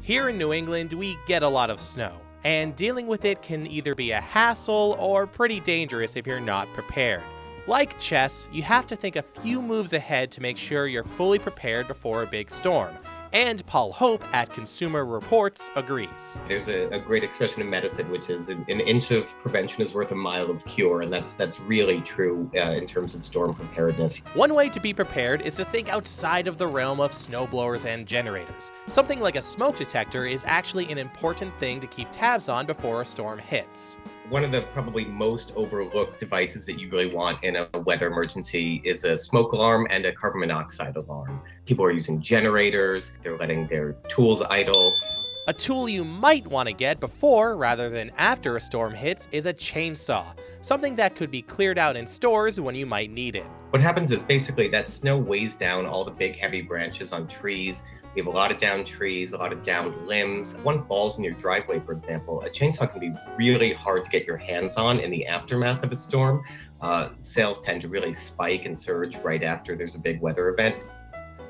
Here in New England, we get a lot of snow, and dealing with it can either be a hassle or pretty dangerous if you're not prepared. Like chess, you have to think a few moves ahead to make sure you're fully prepared before a big storm. And Paul Hope at Consumer Reports agrees. There's a great expression in medicine, which is an inch of prevention is worth a mile of cure, and that's really true in terms of storm preparedness. One way to be prepared is to think outside of the realm of snowblowers and generators. Something like a smoke detector is actually an important thing to keep tabs on before a storm hits. One of the probably most overlooked devices that you really want in a weather emergency is a smoke alarm and a carbon monoxide alarm. People are using generators, they're letting their tools idle. A tool you might want to get before rather than after a storm hits is a chainsaw, something that could be cleared out in stores when you might need it. What happens is basically that snow weighs down all the big heavy branches on trees. We have a lot of downed trees, a lot of downed limbs. If one falls in your driveway, for example, a chainsaw can be really hard to get your hands on in the aftermath of a storm. Sales tend to really spike and surge right after there's a big weather event.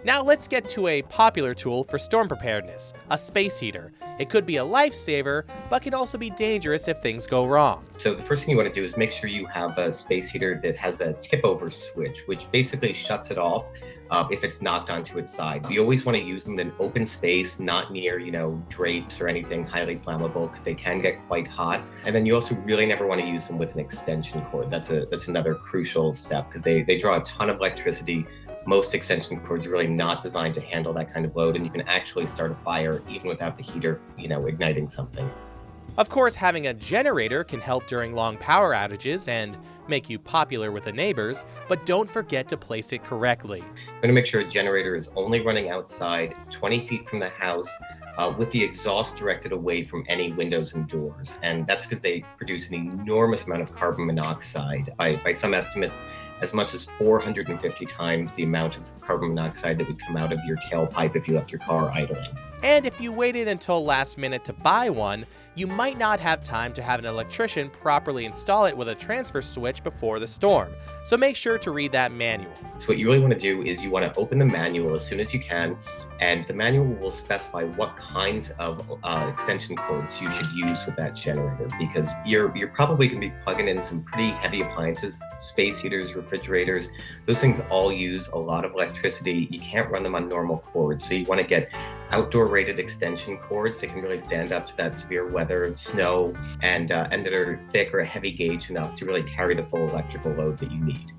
Now let's get to a popular tool for storm preparedness, a space heater. It could be a lifesaver, but can also be dangerous if things go wrong. So the first thing you want to do is make sure you have a space heater that has a tip-over switch, which basically shuts it off if it's knocked onto its side. You always want to use them in open space, not near, drapes or anything highly flammable, because they can get quite hot. And then you also really never want to use them with an extension cord. That's another crucial step, because they draw a ton of electricity. Most extension cords are really not designed to handle that kind of load, and you can actually start a fire even without the heater, igniting something. Of course, having a generator can help during long power outages and make you popular with the neighbors, but don't forget to place it correctly. I'm going to make sure a generator is only running outside 20 feet from the house, with the exhaust directed away from any windows and doors. And that's because they produce an enormous amount of carbon monoxide. By some estimates, as much as 450 times the amount of carbon monoxide that would come out of your tailpipe if you left your car idling. And if you waited until last minute to buy one, you might not have time to have an electrician properly install it with a transfer switch before the storm. So make sure to read that manual. So what you really want to do is you want to open the manual as soon as you can, and the manual will specify what kinds of extension cords you should use with that generator, because you're probably going to be plugging in some pretty heavy appliances, space heaters, refrigerators. Those things all use a lot of electricity. You can't run them on normal cords, so you want to get outdoor rated extension cords that can really stand up to that severe weather and snow, and that are thick or heavy gauge enough to really carry the full electrical load that you need.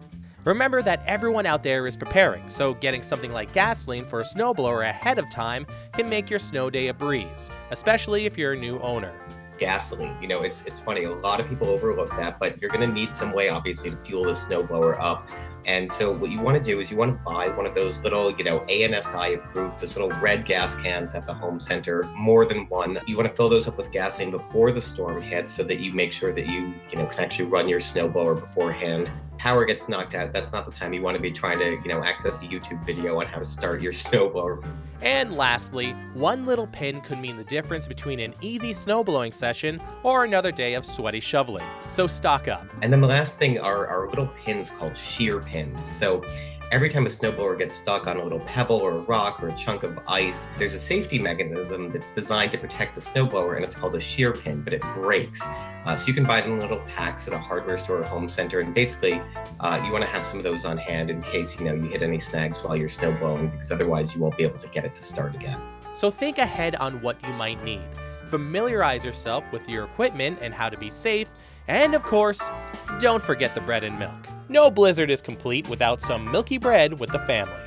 Remember that everyone out there is preparing, so getting something like gasoline for a snowblower ahead of time can make your snow day a breeze, especially if you're a new owner. Gasoline, it's funny, a lot of people overlook that, but you're going to need some way, obviously, to fuel the snowblower up. And so what you want to do is you want to buy one of those little, ANSI approved, those little red gas cans at the home center, more than one. You want to fill those up with gasoline before the storm hits, so that you make sure that you can actually run your snowblower beforehand. Power gets knocked out, that's not the time you want to be trying to, access a YouTube video on how to start your snowblower. And lastly, one little pin could mean the difference between an easy snowblowing session or another day of sweaty shoveling. So stock up. And then the last thing are little pins called shear pins. So every time a snowblower gets stuck on a little pebble or a rock or a chunk of ice, there's a safety mechanism that's designed to protect the snowblower, and it's called a shear pin, but it breaks. So you can buy them in little packs at a hardware store or home center, and basically you want to have some of those on hand in case you hit any snags while you're snowblowing, because otherwise you won't be able to get it to start again. So think ahead on what you might need. Familiarize yourself with your equipment and how to be safe, and of course, don't forget the bread and milk. No blizzard is complete without some milky bread with the family.